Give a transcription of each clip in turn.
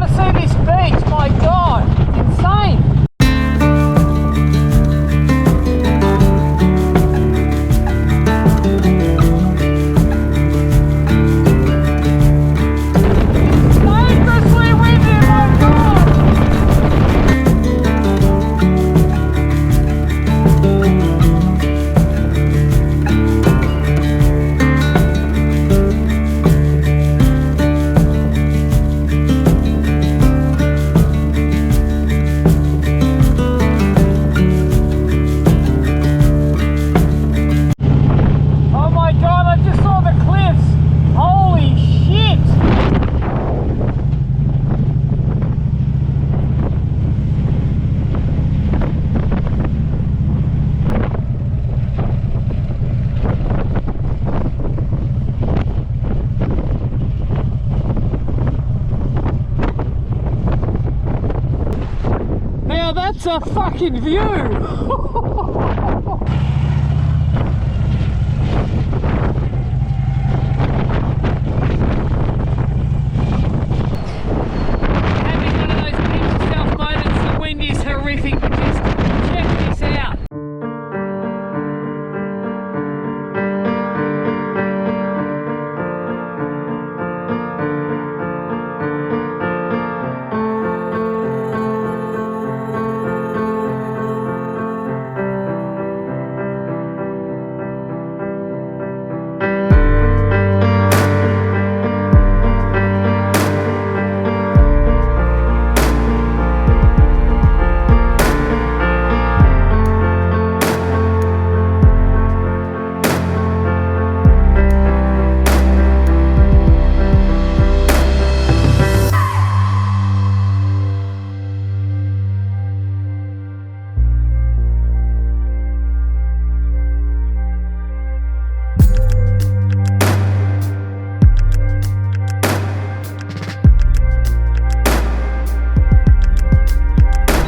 to see this beach, my God, it's insane. Dangerously windy, my God. Oh my God, I just saw the cliffs. Holy shit. Now that's a fucking view. Having one of those pinch yourself moments, the wind is horrific, but just check this out.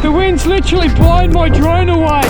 The wind's literally blowing my drone away.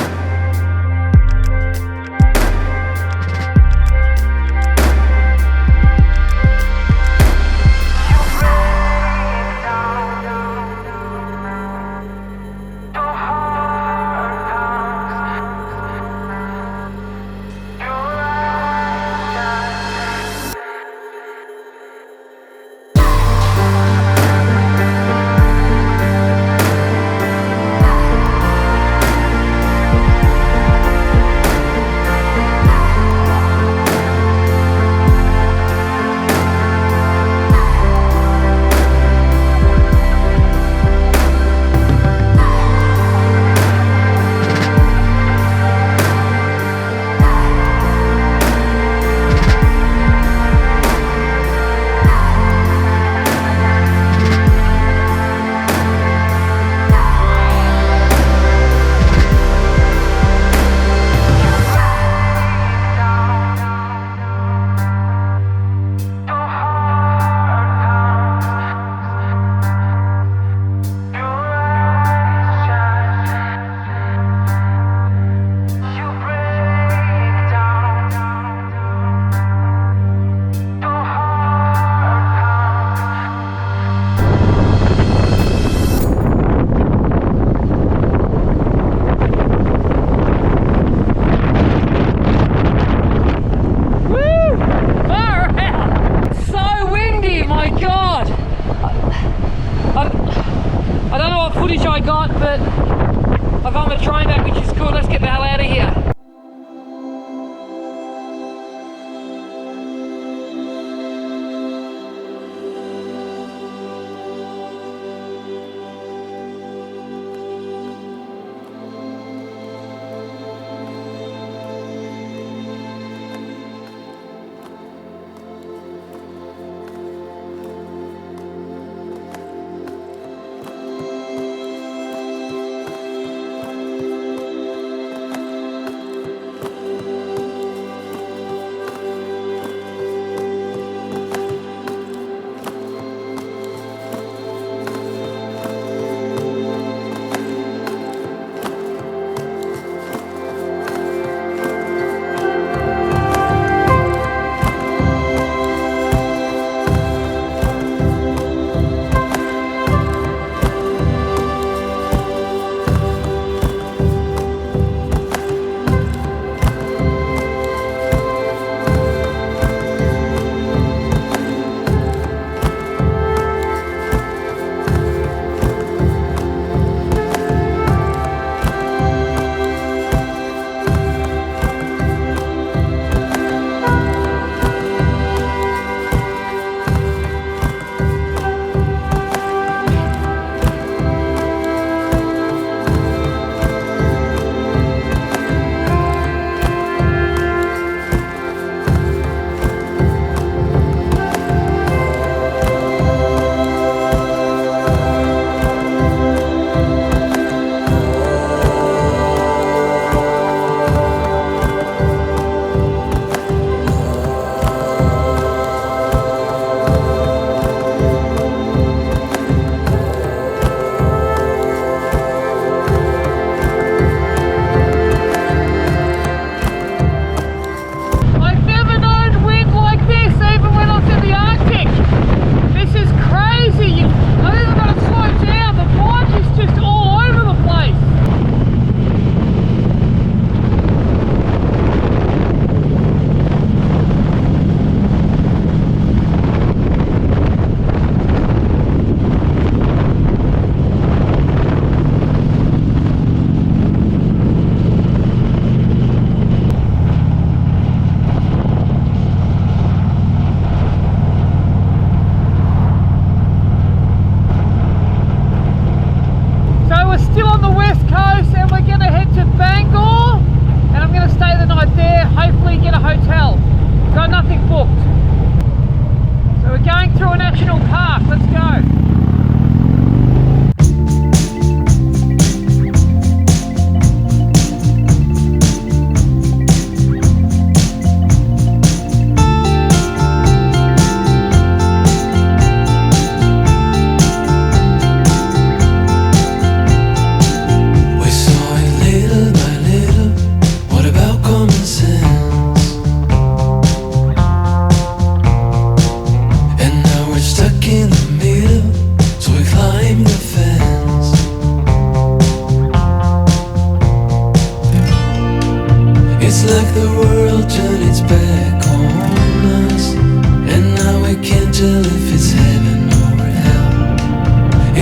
I don't know what footage I got, but I got my drone back, which is cool. Let's get the hell out of here.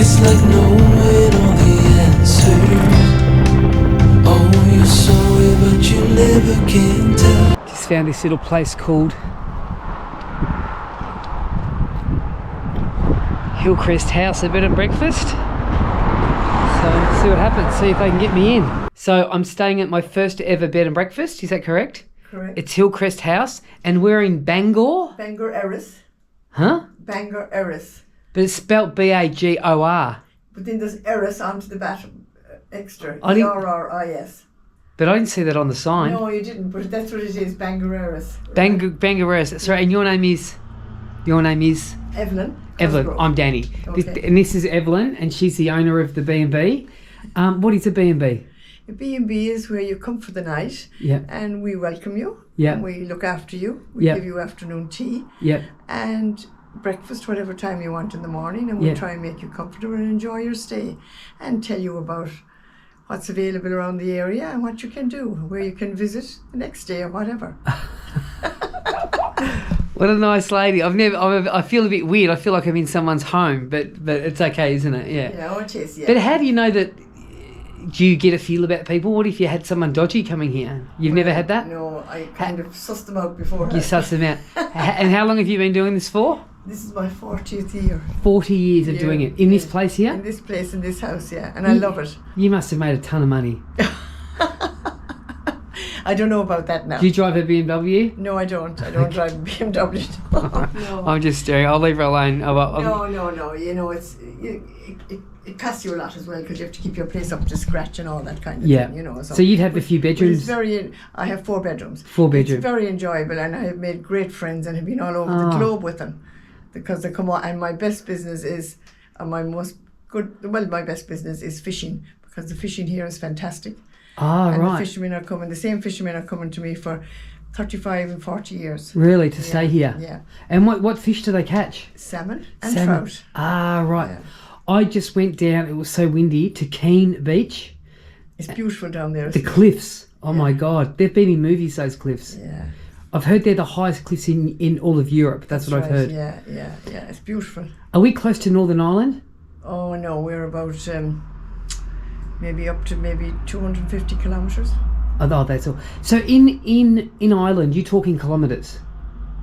It's like knowing all the answers. Oh, you're sorry, but you never can tell. Just found this little place called Hillcrest House, a bed and breakfast. So see what happens, see if they can get me in. So I'm staying at my first ever bed and breakfast, is that correct? Correct. It's Hillcrest House, and we're in Bangor. Bangor Eris. Huh? Bangor Eris. But it's spelt B-A-G-O-R. But then there's Eris onto the bottom, extra. I didn't- E-R-R-I-S. But I didn't see that on the sign. No, you didn't, but that's what it is, Bangor Eris. Bangor Eris. Sorry, and your name is? Evelyn. Evelyn. Cosgrove. I'm Danny. Okay. And this is Evelyn, and she's the owner of the B&B. What is a B&B? A B&B is where you come for the night, Yeah. and we welcome you. Yeah. And we look after you. We Yeah. give you afternoon tea Yep. and breakfast, whatever time you want in the morning, and we Yeah. try and make you comfortable and enjoy your stay, and tell you about what's available around the area and what you can do, where you can visit the next day or whatever. What a nice lady. I feel a bit weird. I feel like I'm in someone's home, but it's okay, isn't it? Yeah. Yeah, it is, yeah. But how do you know that? Do you get a feel about people? What if you had someone dodgy coming here? You've never had that? No, I kind of sussed them out before. You suss them out. And how long have you been doing this for? This is my 40th year. 40 years of Yeah, doing it. In this yeah. place here? In this place, in this house, yeah. And I love it. You must have made a ton of money. I don't know about that now. Do you drive a BMW? No, I don't. I don't drive a BMW. No. I'm just staring. I'll leave her alone. No. You know, it costs you a lot as well because you have to keep your place up to scratch and all that kind of thing. You know. So you'd have a few bedrooms. I have 4 bedrooms. 4 bedrooms. It's very enjoyable, and I have made great friends and have been all over the globe with them because they come on. And my best business is, my best business is fishing because the fishing here is fantastic. And Right. the same fishermen are coming to me for 35 and 40 years. Really, to stay here? Yeah. And what fish do they catch? Salmon and trout. Right. Yeah. I just went down, it was so windy, to Keem Beach. It's beautiful down there. The cliffs. Oh my God. They've been in movies, those cliffs. Yeah. I've heard they're the highest cliffs in all of Europe. That's what I've heard. Yeah. It's beautiful. Are we close to Northern Ireland? Oh no, we're about maybe up to 250 kilometres. Oh, that's all. So in Ireland, you're talking kilometres?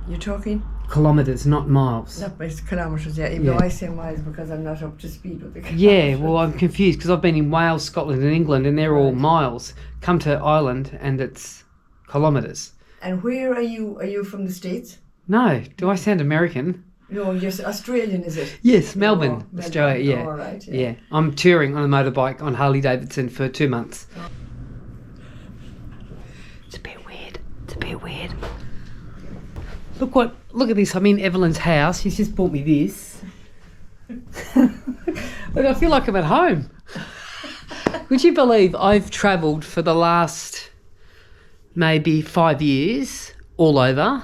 You're talking? Kilometres, not miles. Not by kilometres, yeah. Even though I say miles because I'm not up to speed with the kilometres. Yeah, well, I'm confused because I've been in Wales, Scotland and England and they're all miles. Come to Ireland and it's kilometres. And where are you? Are you from the States? No, do I sound American? No, you're Australian, is it? Yes, Melbourne, Australia, yeah. Oh, right, yeah. I'm touring on a motorbike on Harley-Davidson for 2 months. Oh. It's a bit weird. Look at this. I'm in Evelyn's house. She's just bought me this. Look, I feel like I'm at home. Would you believe I've travelled for the last maybe 5 years all over?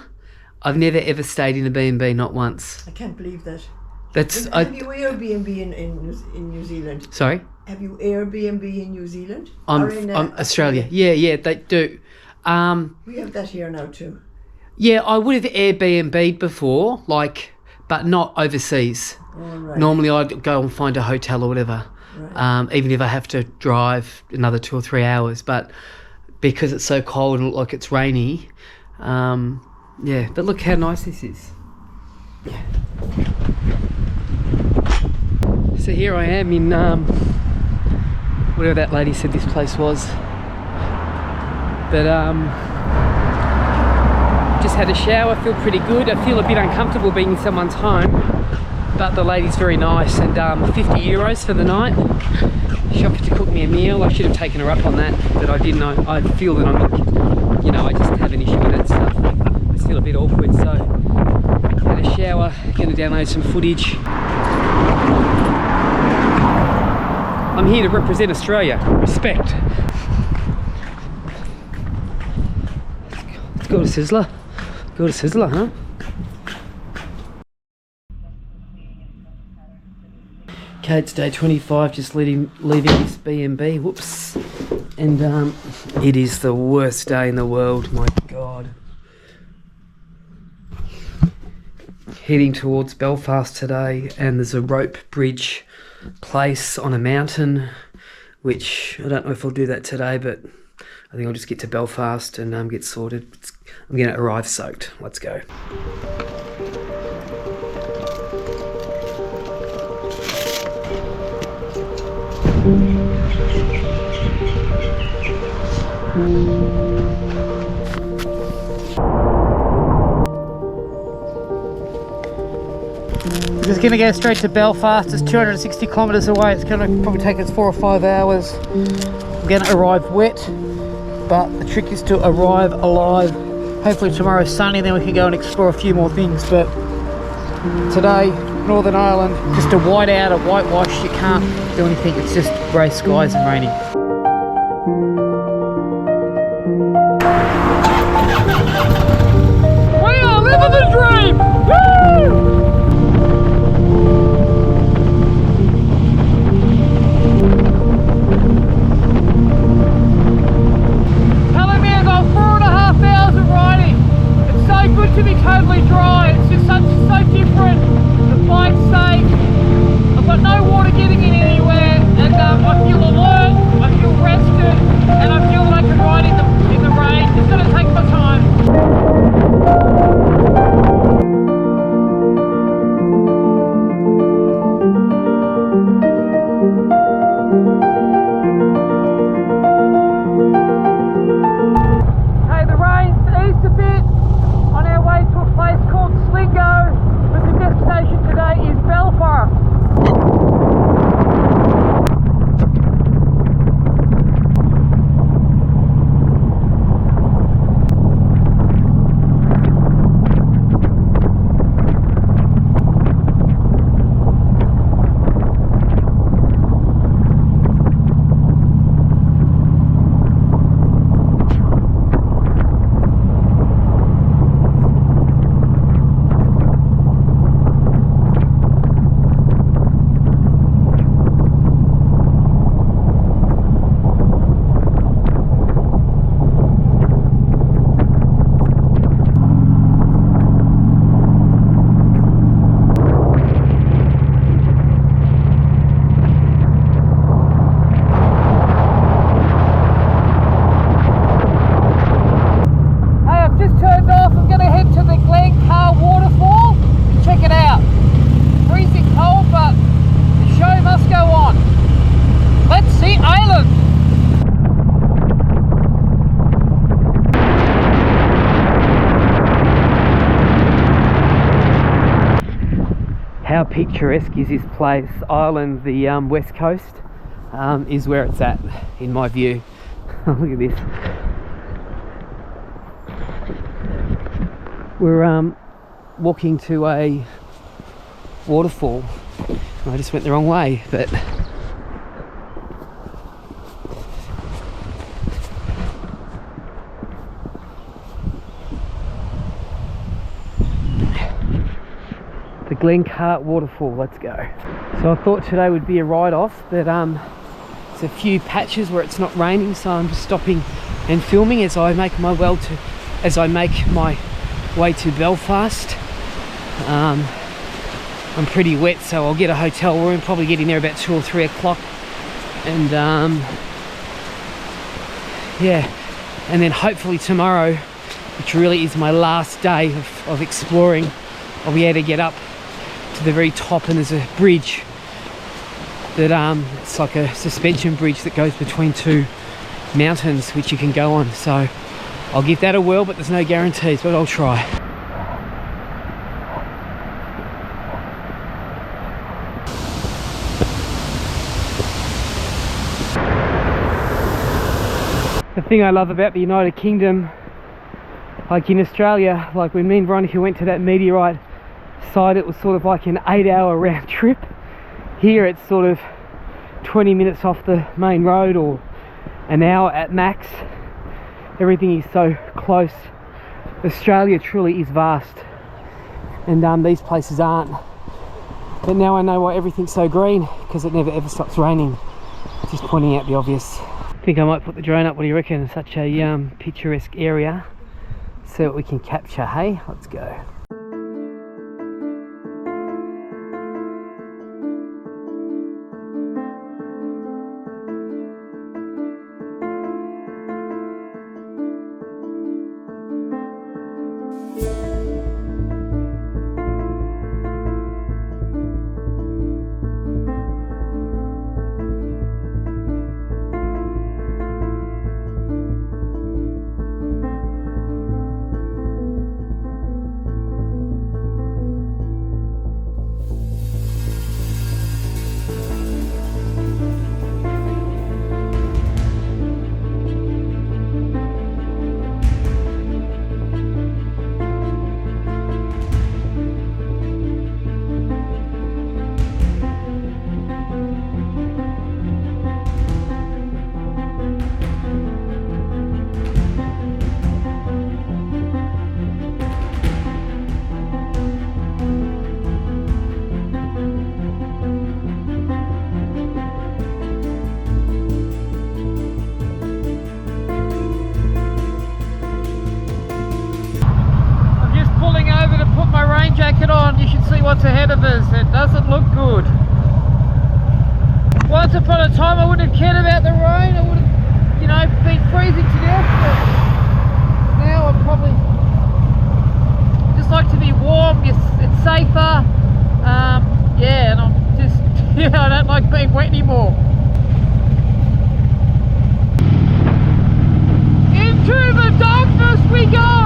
I've never ever stayed in a B&B, not once. I can't believe that. Have you Airbnb in New Zealand? Sorry? Have you Airbnb in New Zealand? I'm Australia. Yeah, they do. We have that here now too. Yeah, I would have Airbnb'd before, but not overseas. Oh, right. Normally I'd go and find a hotel or whatever, Right. even if I have to drive another 2 or 3 hours. But because it's so cold and like it's rainy, yeah. But look how nice this is. Yeah. So here I am in whatever that lady said this place was. But just had a shower, feel pretty good. I feel a bit uncomfortable being in someone's home, but the lady's very nice. And 50 euros for the night. She offered to cook me a meal. I should have taken her up on that, but I didn't know. I feel that I'm not, I just have an issue with that stuff. I just feel a bit awkward, so had a shower, gonna download some footage. I'm here to represent Australia. Respect. Let's go to Sizzler. Go to Sizzler, huh? Okay, it's day 25, just leaving this B&B. Whoops. And it is the worst day in the world, my God. heading towards Belfast today, and there's a rope bridge place on a mountain, which I don't know if I'll do that today, but I think I'll just get to Belfast and get sorted. I'm going to arrive soaked. Let's go. We're just gonna go straight to Belfast. It's 260 kilometres away. It's gonna probably take us 4 or 5 hours. We're gonna arrive wet, but the trick is to arrive alive. Hopefully tomorrow's sunny, then we can go and explore a few more things. But today, Northern Ireland, just a whiteout, a whitewash. You can't do anything. It's just grey skies and raining. We are living the dream! Woo! Good to be totally dry. It's just so different. The bike's safe. I've got no water getting in anywhere, and I feel alert. I feel rested, and I feel that I can ride in the rain. It's going to take my time. I'm gonna head to the Glencar waterfall and check it out. Freezing cold, but the show must go on. Let's see Ireland. How picturesque is this place? Ireland, the west coast, is where it's at, in my view. Look at this. We're walking to a waterfall. I just went the wrong way, but the Glencar waterfall. Let's go. So I thought today would be a ride-off, but there's a few patches where it's not raining, so I'm just stopping and filming as I make my way to Belfast. I'm pretty wet, so I'll get a hotel room, probably getting there about 2 or 3 o'clock, and yeah, and then hopefully tomorrow, which really is my last day of exploring, I'll be able to get up to the very top, and there's a bridge that it's like a suspension bridge that goes between 2 mountains which you can go on. So I'll give that a whirl, but there's no guarantees, but I'll try. The thing I love about the United Kingdom, like in Australia, like when me and Veronica went to that meteorite site, it was sort of like an 8-hour round trip. Here it's sort of 20 minutes off the main road, or an hour at max. Everything is so close. Australia truly is vast, and these places aren't. But now I know why everyth's so green, because it never ever stops raining. Just pointing out the obvious. I think I might put the drone up. What do you reckon? Such a picturesque area. See what we can capture. Hey, let's go. Once upon a time I wouldn't have cared about the rain, I would have, you know, been freezing to death, but now I'm probably just like to be warm, it's safer, yeah, and I'm just, you know, I don't like being wet anymore. Into the darkness we go!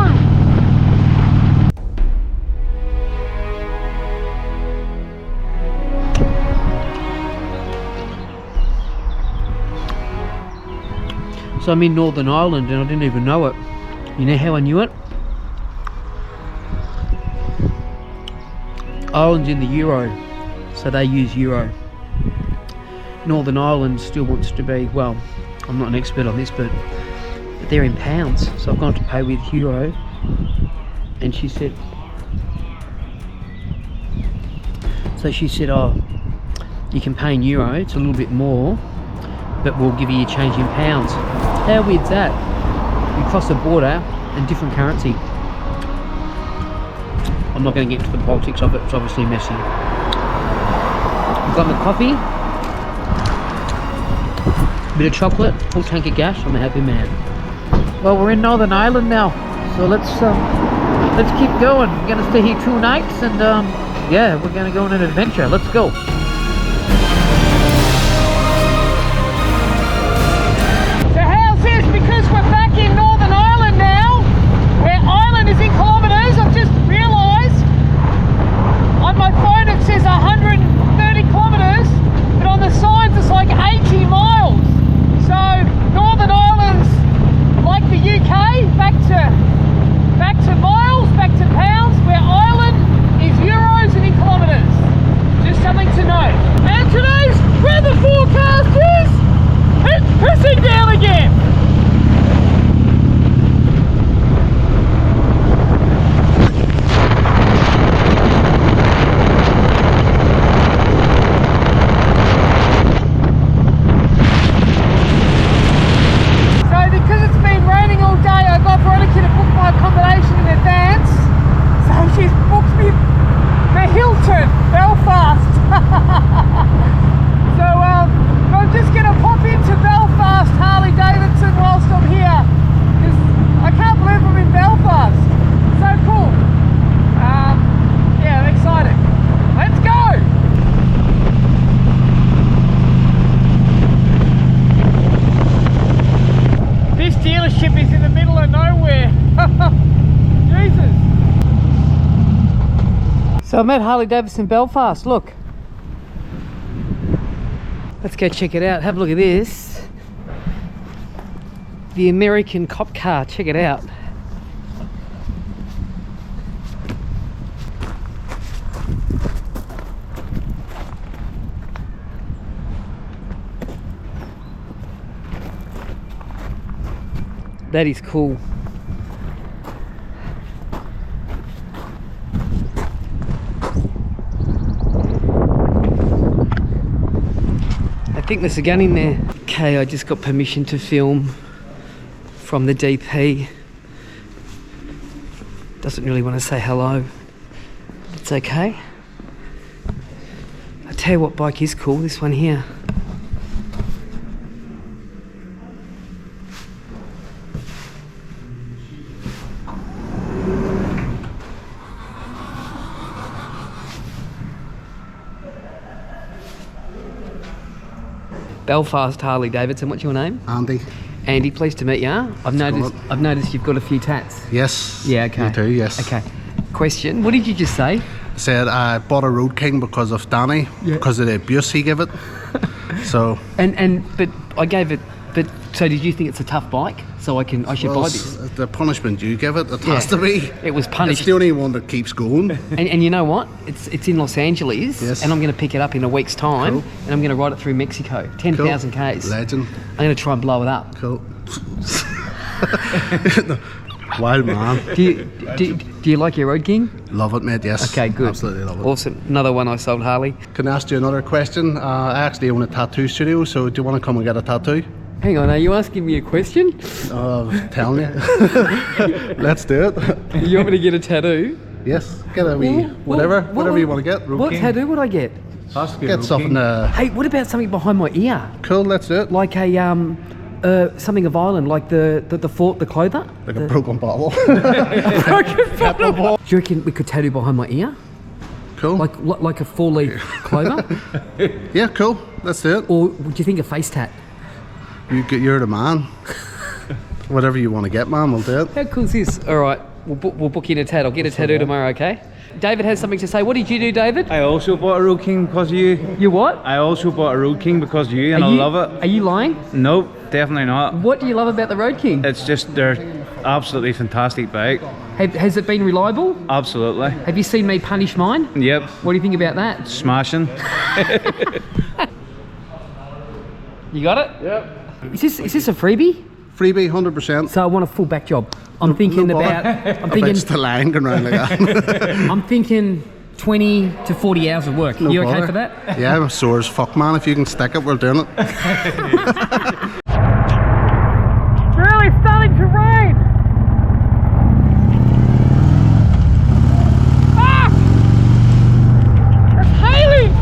So I'm in Northern Ireland and I didn't even know it. You know how I knew it? Ireland's in the Euro, so they use Euro. Northern Ireland still wants to be, well, I'm not an expert on this, but they're in pounds, so I've gone to pay with Euro, and she said, oh, you can pay in Euro, it's a little bit more, but we'll give you your change in pounds. How weird's that? You cross the border and different currency. I'm not going to get into the politics of it, it's obviously messy. I've got my coffee, bit of chocolate, full tank of gas, I'm a happy man. Well, we're in Northern Ireland now, so let's keep going. We're going to stay here 2 nights and yeah, we're going to go on an adventure. Let's go. So how's this? Because we're back in Northern Ireland now, where Ireland is in kilometres, I've just realised on my phone it says 130 kilometres, but on the signs it's like 80 miles. So Northern Ireland's like the UK, back to miles, back to pounds, where Ireland is euros and in kilometres. Just something to know. And today's weather forecast is, it's pissing down again. Accommodation in advance, so she's booked me the Hilton Belfast. So I'm just going to pop into Belfast Harley-Davidson whilst I'm here, because I can't believe I'm in Belfast. So cool. Yeah, I'm excited. Let's go. This dealership is in the middle of nowhere. Jesus. So I'm at Harley-Davidson Belfast, look. Let's go check it out. Have a look at this. The American cop car, check it out. That is cool. I think there's a gun in there. Okay, I just got permission to film from the DP. Doesn't really want to say hello. It's okay. I'll tell you what bike is cool, this one here. Belfast Harley-Davidson, what's your name? Andy. Andy, pleased to meet you. I've noticed you've got a few tats. Yes. Yeah, okay. You too, yes. Okay. Question, what did you just say? I said I bought a Road King because of Danny, because of the abuse he gave it. So. But I gave it. But so did you think it's a tough bike? So I should buy this. The punishment you give it, has to be. It was punished. It's the only one that keeps going. And you know what? It's in Los Angeles, yes. And I'm going to pick it up in a week's time, cool. And I'm going to ride it through Mexico, 10,000 Ks. Legend. I'm going to try and blow it up. Cool. Wild man. Do you like your Road King? Love it, mate. Yes. Okay, good. Absolutely love it. Awesome. Another one I sold Harley. Can I ask you another question? I actually own a tattoo studio, so do you want to come and get a tattoo? Hang on, are you asking me a question? I was telling you. Let's do it. You want me to get a tattoo? Yes. Get a wee whatever you want to get. What tattoo would I get? Has to be a Get road something king. Hey, what about something behind my ear? cool, let's do it. Like a something of Ireland, like the clother? Like a broken bottle. Do you reckon we could tattoo behind my ear? Cool. Like a 4-leaf clover? Yeah, cool. Let's do it. Or do you think a face tat? You're the man. Whatever you want to get, man, we'll do it. How cool is this? All right, we'll book in a tat. I'll get a tattoo tomorrow, okay? David has something to say. What did you do, David? I also bought a road king because of you. You what? I also bought a road king because of you, and I love it. Are you lying? Nope, definitely not. What do you love about the Road King? It's just they're absolutely fantastic bike. Has it been reliable? Absolutely. Have you seen me punish mine? Yep. What do you think about that? Smashing. You got it? Yep. Is this a freebie? Freebie, 100%. So I want a full back job. I'm thinking about. I'm thinking. It's the line going round like that. I'm thinking 20 to 40 hours of work. No You okay bother. for that? Yeah, I'm sore as fuck, man. If you can stick it, we're doing it. Really starting to rain. Ah! It's hailing.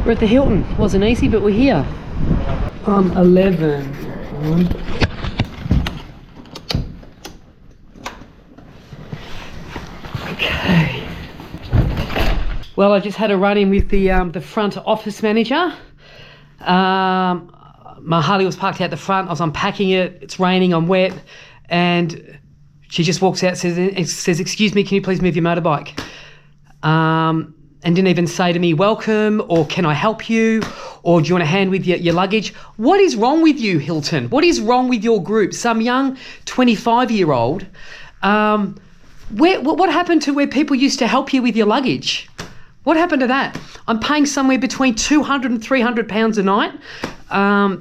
We're at the Hilton. Wasn't easy, but we're here. 11. Okay. Well, I just had a run-in with the front office manager. My Harley was parked out the front. I was unpacking it. It's raining. I'm wet, and she just walks out, says, "Excuse me, can you please move your motorbike?" And didn't even say to me, "Welcome," or "Can I help you?" or "Do you want a hand with your luggage?" What is wrong with you, Hilton? What is wrong with your group? Some young 25-year-old. What happened to where people used to help you with your luggage? What happened to that? I'm paying somewhere between £200 and £300 a night.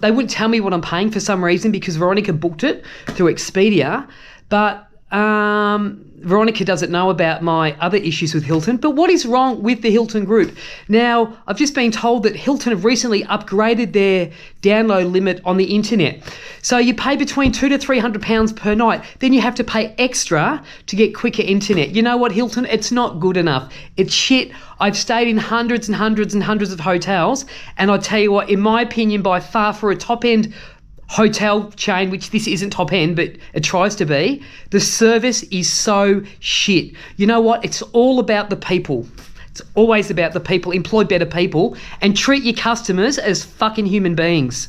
They wouldn't tell me what I'm paying for some reason because Veronica booked it through Expedia. But Veronica doesn't know about my other issues with Hilton, but what is wrong with the Hilton group? Now, I've just been told that Hilton have recently upgraded their download limit on the internet. So you pay between £200 to £300 per night, then you have to pay extra to get quicker internet. You know what, Hilton? It's not good enough. It's shit. I've stayed in hundreds and hundreds and hundreds of hotels, and I tell you what, in my opinion, by far for a top-end hotel chain, which this isn't top end, but it tries to be, the service is so shit. You know what? It's all about the people. It's always about the people. Employ better people and treat your customers as fucking human beings.